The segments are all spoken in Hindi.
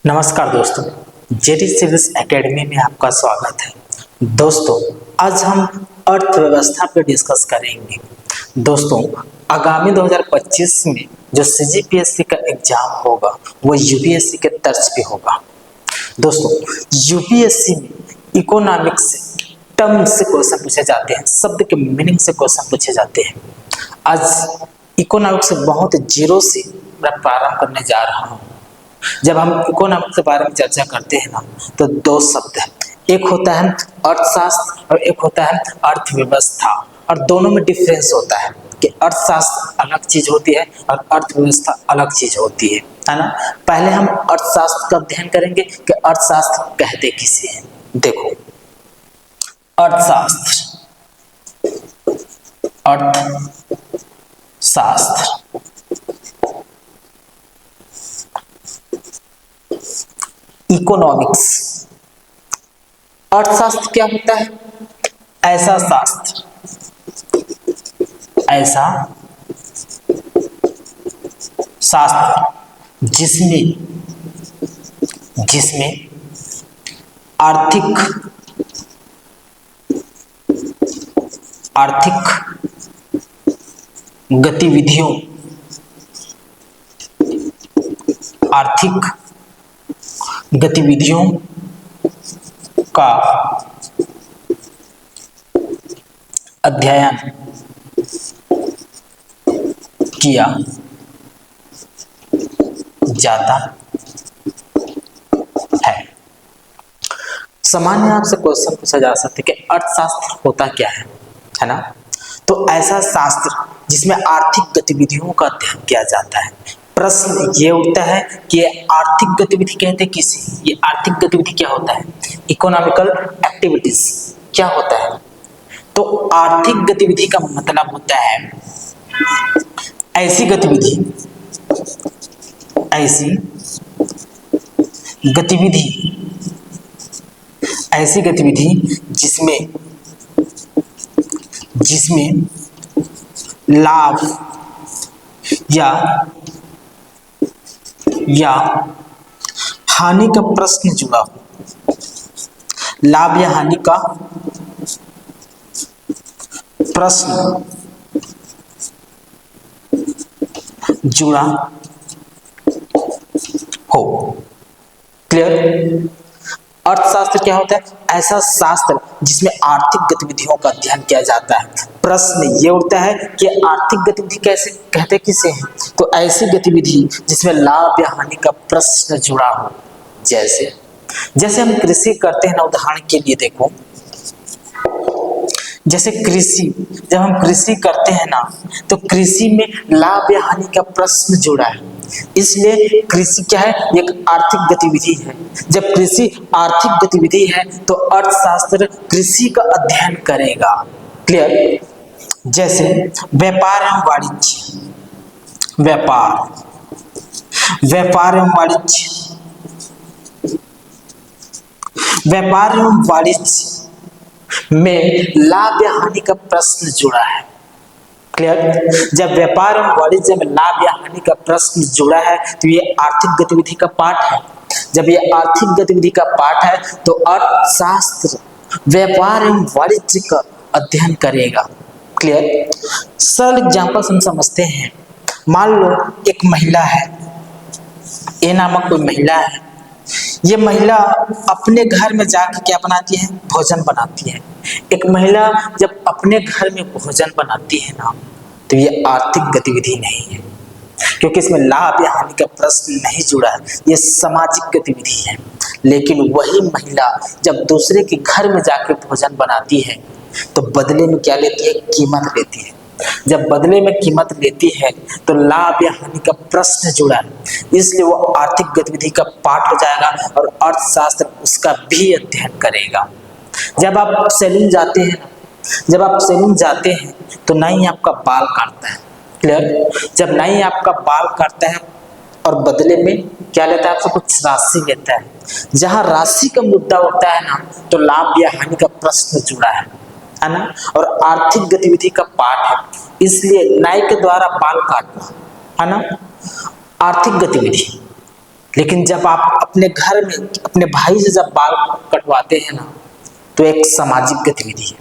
नमस्कार दोस्तों, जेडी सिविल्स एकेडमी में आपका स्वागत है। दोस्तों, आज हम अर्थव्यवस्था पर डिस्कस करेंगे। दोस्तों, आगामी 2025 में जो सीजीपीएससी का एग्जाम होगा वो यूपीएससी के तर्ज पे होगा। दोस्तों, यूपीएससी में इकोनॉमिक्स से टर्म से क्वेश्चन पूछे जाते हैं, शब्द के मीनिंग से क्वेश्चन पूछे जाते हैं। आज इकोनॉमिक्स बहुत जीरो से मैं प्रारंभ करने जा रहा हूँ। जब हम इकोनॉमिक्स के बारे में चर्चा करते हैं ना, तो दो शब्द है, एक होता है अर्थशास्त्र और एक होता है अर्थव्यवस्था। और दोनों में डिफरेंस होता है कि अर्थशास्त्र अलग चीज होती है और अर्थव्यवस्था अलग चीज होती है ना। पहले हम अर्थशास्त्र का अध्ययन करेंगे कि अर्थशास्त्र कहते किसे हैं। देखो, अर्थशास्त्र इकोनॉमिक्स। अर्थशास्त्र क्या होता है? ऐसा शास्त्र जिसमें आर्थिक गतिविधियों का अध्ययन किया जाता है। सामान्य आपसे क्वेश्चन पूछा जा सकता है कि अर्थशास्त्र होता क्या है ना। तो ऐसा शास्त्र जिसमें आर्थिक गतिविधियों का अध्ययन किया जाता है। प्रश्न ये उठता है कि आर्थिक गतिविधि कहते किसे? ये आर्थिक गतिविधि क्या होता है? इकोनॉमिकल एक्टिविटीज क्या होता है? तो आर्थिक गतिविधि का मतलब होता है ऐसी गतिविधि जिसमें लाभ या हानि का प्रश्न जुड़ा हो। लाभ या हानि का प्रश्न जुड़ा हो। क्लियर? अर्थशास्त्र क्या होता है? ऐसा शास्त्र जिसमें आर्थिक गतिविधियों का अध्ययन किया जाता है। प्रश्न ये उठता है कि आर्थिक गतिविधि कैसे कहते किसे हैं? तो ऐसी गतिविधि जिसमें लाभ या हानि का प्रश्न जुड़ा हो। जैसे हम कृषि करते हैं ना, उदाहरण के लिए देखो, जैसे जब हम कृषि करते हैं ना, तो कृषि में लाभ या हानि का प्रश्न जुड़ा है। इसलिए कृषि क्या है? एक आर्थिक गतिविधि है। जब कृषि आर्थिक गतिविधि है तो अर्थशास्त्र कृषि का अध्ययन करेगा। क्लियर? जैसे व्यापार एवं वाणिज्य में लाभ या हानि का प्रश्न जुड़ा है। क्लियर? जब व्यापार एवं वाणिज्य में लाभ या हानि का प्रश्न जुड़ा है तो ये आर्थिक गतिविधि का पार्ट है। जब ये आर्थिक गतिविधि का पार्ट है तो अर्थशास्त्र व्यापार एवं वाणिज्य का अध्ययन करेगा। क्लियर? सरल एग्जांपल हम समझते हैं। मान लो एक महिला है, ए नामक कोई महिला है। ये महिला अपने घर में जाकर क्या बनाती है? भोजन बनाती है। एक महिला जब अपने घर में भोजन बनाती है ना, तो ये आर्थिक गतिविधि नहीं है, क्योंकि इसमें लाभ या हानि का प्रश्न नहीं जुड़ा है। ये सामाजिक गतिविधि है। लेकिन वही महिला जब दूसरे के घर में जाकर भोजन बनाती है तो बदले में क्या लेती है? कीमत लेती है। जब बदले में कीमत लेती है तो लाभ या हानि का प्रश्न जुड़ा है, इसलिए वो आर्थिक गतिविधि का पार्ट हो जाएगा और अर्थशास्त्र उसका भी अध्ययन करेगा। जब आप सैलून जाते हैं तो नाई आपका बाल काटता है। क्लियर? जब नाई आपका बाल काटता है और बदले में क्या लेता है? आपसे कुछ राशि लेता है। जहां राशि का मुद्दा होता है ना, तो लाभ या हानि का प्रश्न जुड़ा है ना, और आर्थिक गतिविधि का पार्ट है। इसलिए नाई के द्वारा बाल काटना है ना, आर्थिक गतिविधि। लेकिन जब आप अपने घर में अपने भाई से जब बाल कटवाते हैं ना, तो एक सामाजिक गतिविधि है।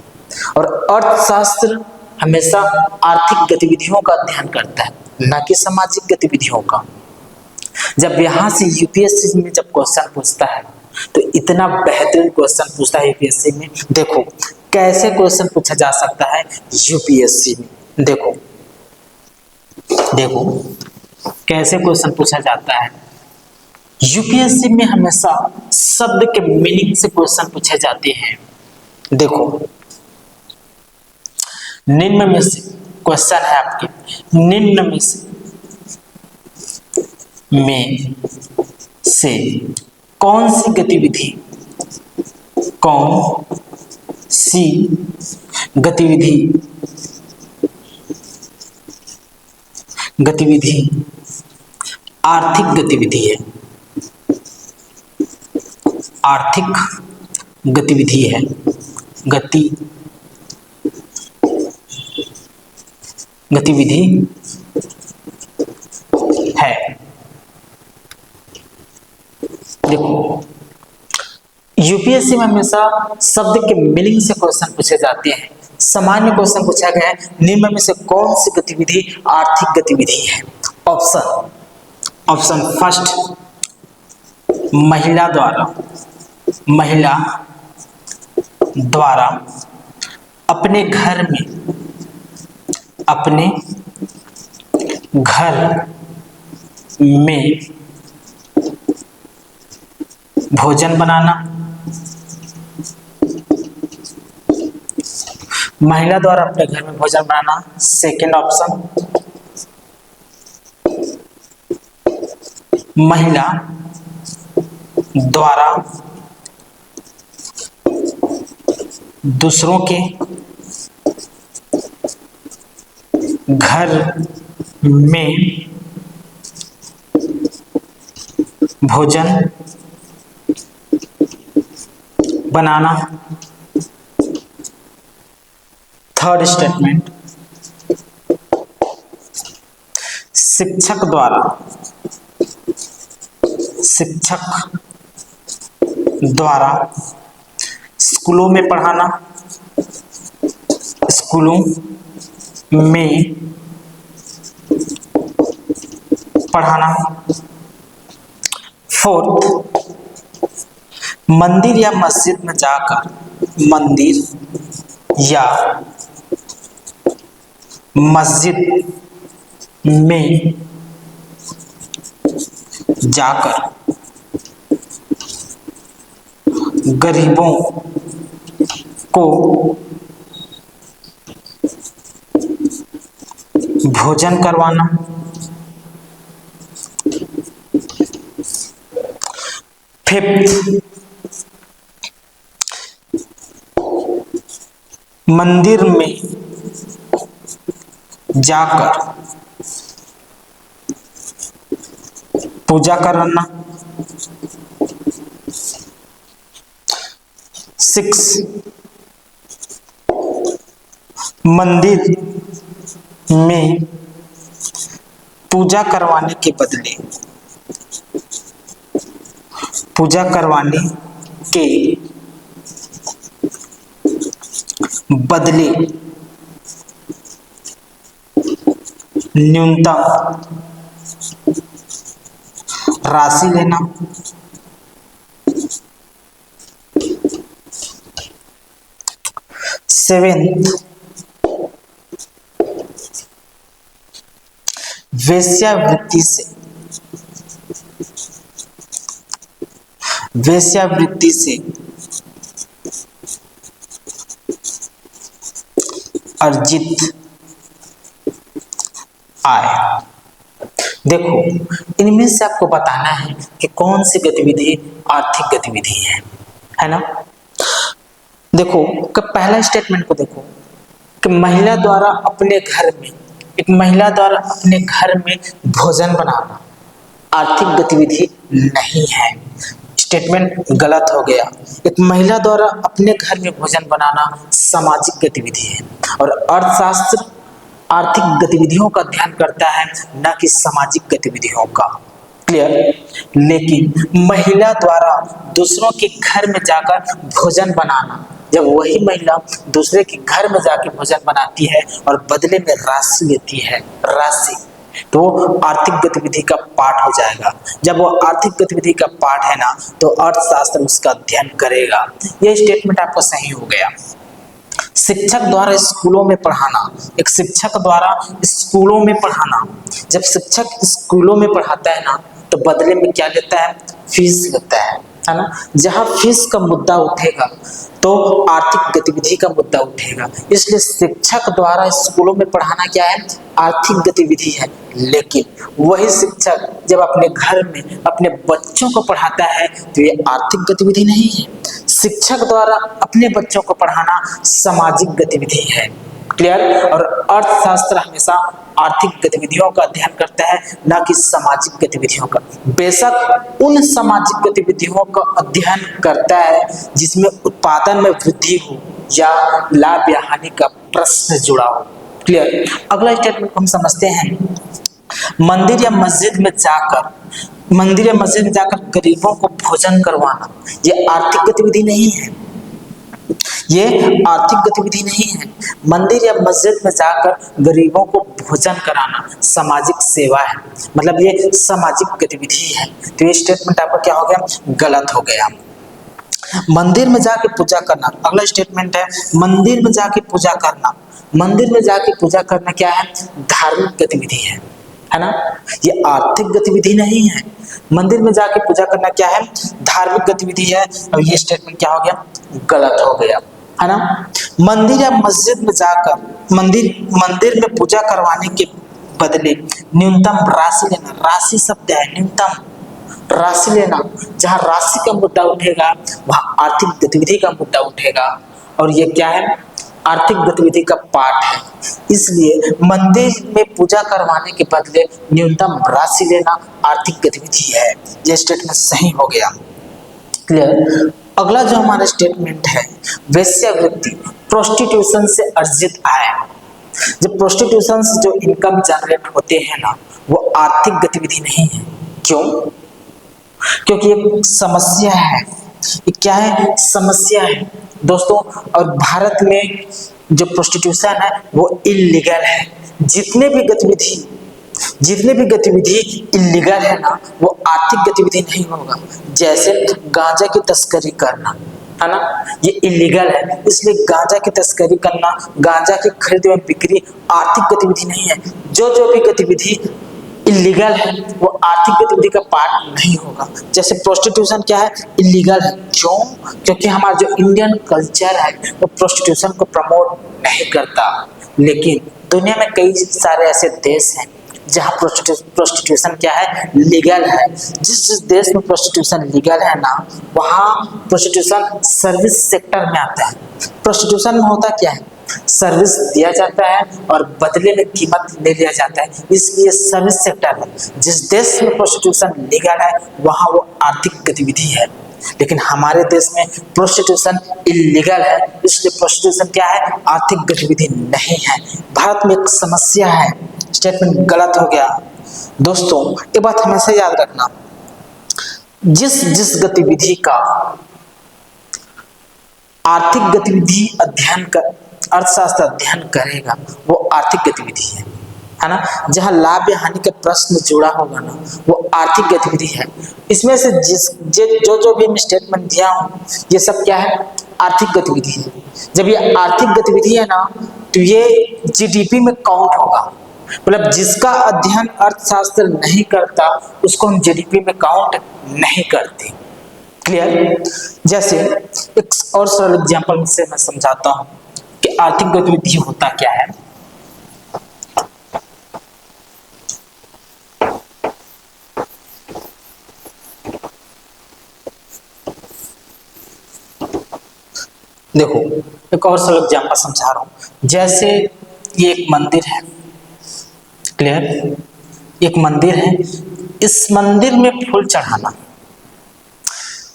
और अर्थशास्त्र हमेशा आर्थिक गतिविधियों का अध्ययन करता है, न कि सामाजिक गतिविधियों का। जब यहाँ से यूपीएससी में जब क्वेश्चन पूछता है तो इतना बेहतरीन क्वेश्चन पूछता है यूपीएससी में। देखो कैसे क्वेश्चन पूछा जा सकता है यूपीएससी में। देखो देखो कैसे क्वेश्चन पूछा जाता है यूपीएससी में। हमेशा शब्द के मीनिंग से क्वेश्चन पूछे जाते हैं। देखो निम्न में से क्वेश्चन है आपके, निम्न में से कौन सी गतिविधि आर्थिक गतिविधि है, आर्थिक गतिविधि है, गतिविधि है। देखो यूपीएससी में हमेशा शब्द के मीनिंग से क्वेश्चन पूछे जाते हैं। सामान्य क्वेश्चन पूछा गया है निम्न में से कौन सी गतिविधि आर्थिक गतिविधि है। ऑप्शन फर्स्ट, महिला द्वारा अपने घर में भोजन बनाना। महिला द्वारा अपने घर में भोजन बनाना। सेकंड ऑप्शन, महिला द्वारा दूसरों के घर में भोजन बनाना। थर्ड स्टेटमेंट, शिक्षक द्वारा स्कूलों में पढ़ाना। फोर्थ, मंदिर या मस्जिद में जाकर गरीबों को भोजन करवाना। फिफ्थ, मंदिर में जाकर पूजा करना। 6, मंदिर में पूजा करवाने के बदले न्यूनतम राशि लेना। 7th, वेश्यावृत्ति से अर्जित आय। देखो इनमें से आपको बताना है कि कौन सी गतिविधि आर्थिक गतिविधि है ना। देखो कि पहला स्टेटमेंट को देखो कि महिला द्वारा अपने घर में भोजन बनाना आर्थिक गतिविधि नहीं है। स्टेटमेंट गलत हो गया। एक महिला द्वारा अपने घर में भोजन बनाना सामाजिक गतिविधि है और अर्थशास्त्र आर्थिक गतिविधियों का ध्यान करता है, न कि सामाजिक गतिविधियों का। क्लियर। लेकिन महिला द्वारा दूसरों के घर में जाकर भोजन बनाना, जब वही महिला दूसरे के घर में जाकर भोजन बनाती है और बदले में राशि लेती है, राशि, तो आर्थिक गतिविधि का पार्ट हो जाएगा। जब वो आर्थिक गतिविधि का पार्ट है ना, तो अर्थशास्त्र उसका अध्ययन करेगा। यह स्टेटमेंट आपका सही हो गया। शिक्षक द्वारा स्कूलों में पढ़ाना, एक शिक्षक द्वारा स्कूलों में पढ़ाना, जब शिक्षक स्कूलों में पढ़ाता है ना, तो बदले में क्या लेता है? फीस लेता है ना। जहां फीस का मुद्दा उठेगा तो आर्थिक गतिविधि का मुद्दा उठेगा। इसलिए शिक्षक द्वारा स्कूलों में पढ़ाना क्या है? आर्थिक गतिविधि है। लेकिन वही शिक्षक जब अपने घर में अपने बच्चों को पढ़ाता है तो ये आर्थिक गतिविधि नहीं है। शिक्षक द्वारा अपने बच्चों को पढ़ाना सामाजिक गतिविधि है। क्लियर। और अर्थशास्त्र हमेशा आर्थिक गतिविधियों का अध्ययन करता है, ना कि सामाजिक गतिविधियों का। बेशक उन सामाजिक गतिविधियों का अध्ययन करता है जिसमें उत्पादन में वृद्धि हो या लाभ या हानि का प्रश्न जुड़ा हो। क्लियर। अगला स्टेटमेंट हम समझते हैं। मंदिर या मस्जिद में जाकर गरीबों को भोजन करवाना, ये आर्थिक गतिविधि नहीं है। ये आर्थिक गतिविधि नहीं है। मंदिर या मस्जिद में जाकर गरीबों को भोजन कराना सामाजिक सेवा है, मतलब ये सामाजिक गतिविधि है। तो ये स्टेटमेंट आपका क्या हो गया? गलत हो गया। मंदिर में जाके पूजा करना, अगला स्टेटमेंट है मंदिर में जाके पूजा करना। मंदिर में जाके पूजा करना क्या है? धार्मिक गतिविधि है ना। ये आर्थिक गतिविधि नहीं है। मंदिर में जाके पूजा करना क्या है? धार्मिक गतिविधि है। और ये स्टेटमेंट क्या हो गया? गलत हो गया, है ना। मंदिर या मस्जिद में जाकर मंदिर में पूजा करवाने के बदले न्यूनतम राशि लेना, राशि शब्द है, न्यूनतम राशि लेना, जहां राशि का मुद्दा उठेगा वहां आर्थिक गतिविधि का मुद्दा उठेगा। और ये क्या है? आर्थिक गतिविधि का पार्ट है। इसलिए मंदिर में पूजा करवाने के बदले न्यूनतम राशि लेना आर्थिक गतिविधि है। यह स्टेटमेंट सही हो गया। क्लियर। अगला जो हमारा स्टेटमेंट है, वेश्यावृत्ति, प्रोस्टिट्यूशन से अर्जित आय। जब प्रोस्टिट्यूशन से जो इनकम जनरेट होते हैं ना, वो आर्थिक गतिविधि नहीं है। क्यों? क्योंकि एक समस्या है। ये क्या है? समस्या है दोस्तों। और भारत में जो प्रोस्टिट्यूशन है वो इल्लीगल है। जितने भी गतिविधि इल्लीगल है ना, वो आर्थिक गतिविधि नहीं होगा। जैसे गांजा की तस्करी करना, है ना, ये इल्लीगल है। इसलिए गांजा की तस्करी करना, गांजा की खरीद एवं बिक्री आर्थिक गतिविधि नहीं है। जो भी गतिविधि इल्लीगल है वो आर्थिक गतिविधि का पार्ट नहीं होगा। जैसे प्रोस्टिट्यूशन क्या है? इल्लीगल है। क्यों? क्योंकि हमारा जो इंडियन कल्चर है वो प्रोस्टिट्यूशन को प्रमोट नहीं करता। लेकिन दुनिया में कई सारे ऐसे देश हैं जहाँ प्रोस्टिट्यूशन क्या है? लीगल है। जिस देश में प्रोस्टिट्यूशन लीगल है ना, वहाँ प्रोस्टिट्यूशन सर्विस सेक्टर में आता है। प्रोस्टिट्यूशन में होता क्या है? सर्विस दिया जाता है और बदले में कीमत ले लिया जाता है, इसलिए सर्विस सेक्टर है। जिस देश में प्रोस्टिट्यूशन लीगल है वहाँ वो आर्थिक गतिविधि है। लेकिन हमारे देश में प्रोस्टिट्यूशन इल्लीगल है, इसलिए प्रोस्टिट्यूशन क्या है? आर्थिक गतिविधि नहीं है। भारत में एक समस्या है। स्टेटमेंट गलत हो गया। दोस्तों ये बात हमेशा याद रखना, जिस गतिविधि का आर्थिक गतिविधि अर्थशास्त्र अध्ययन करेगा वो आर्थिक गतिविधि है ना। जहां लाभ या हानि का प्रश्न जुड़ा होगा ना, वो आर्थिक गतिविधि है। इसमें से जो भी मैं स्टेटमेंट दिया हूं, ये सब क्या है? आर्थिक गतिविधि है। जब ये आर्थिक गतिविधि है ना, तो ये जीडीपी में काउंट होगा। मतलब जिसका अध्ययन अर्थशास्त्र नहीं करता उसको हम जीडीपी में काउंट नहीं करते। क्लियर। जैसे एक और सरल एग्जांपल से मैं समझाता हूं कि आर्थिक गतिविधि होता क्या है। देखो एक और सरल एग्जांपल समझा रहा हूं। जैसे ये एक मंदिर है। क्लियर। एक मंदिर है, इस मंदिर में फूल चढ़ाना,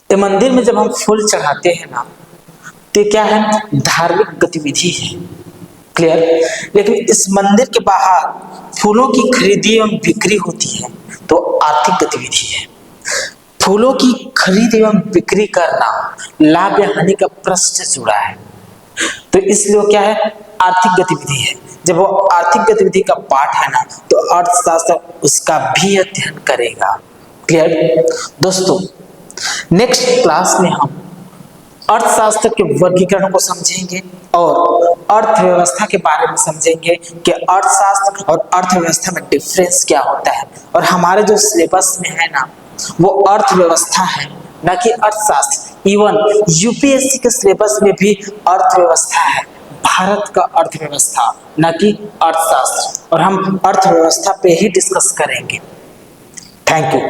तो मंदिर में जब हम फूल चढ़ाते हैं ना, तो क्या है? धार्मिक गतिविधि है। क्लियर। लेकिन इस मंदिर के बाहर फूलों की खरीदी एवं बिक्री होती है, तो आर्थिक गतिविधि है। फूलों की खरीद एवं बिक्री करना लाभ या हानि का प्रश्न से जुड़ा है, तो इसलिए वो क्या है, आर्थिक गतिविधि है। जब वो आर्थिक गतिविधि का पार्ट है ना, तो अर्थशास्त्र उसका भी अध्ययन करेगा। क्लियर दोस्तों, नेक्स्ट क्लास में हम अर्थशास्त्र के वर्गीकरणों को समझेंगे और अर्थव्यवस्था के बारे में समझेंगे कि अर्थशास्त्र और अर्थव्यवस्था में डिफरेंस क्या होता है। और हमारे जो सिलेबस में है ना, वो अर्थव्यवस्था है, ना कि अर्थशास्त्र। इवन यूपीएससी के सिलेबस में भी अर्थव्यवस्था है, भारत का अर्थव्यवस्था, ना कि अर्थशास्त्र। और हम अर्थव्यवस्था पे ही डिस्कस करेंगे। थैंक यू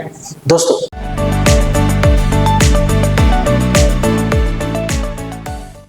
दोस्तों।